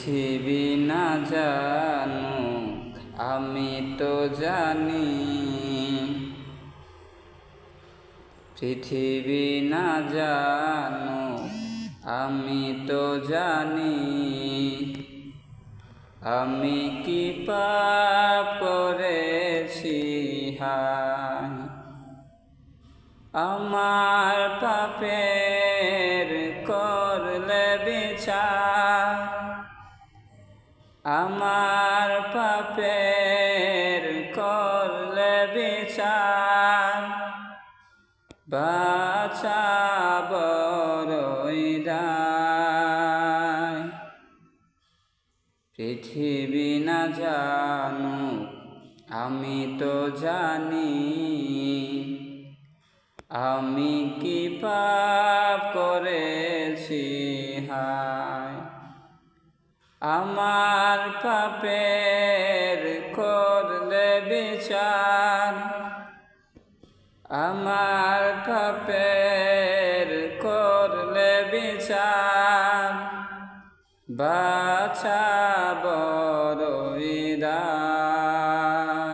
পৃথিবী না জানুক আমি তো জানি, পৃথিবী না জানুক আমি তো জানি, আমি কি পাপ করেছি হায়। আমার পাপের করলে বিচার, আমার পাপের করলে বিচার, বাঁচাব বড়ই দায়। পৃথিবী না জানুক আমি তো জানি, আমি কি পাপ করেছি হায়। আমার পাপের করলে বিচার, আমার পাপের করলে বিচার, বাঁচাব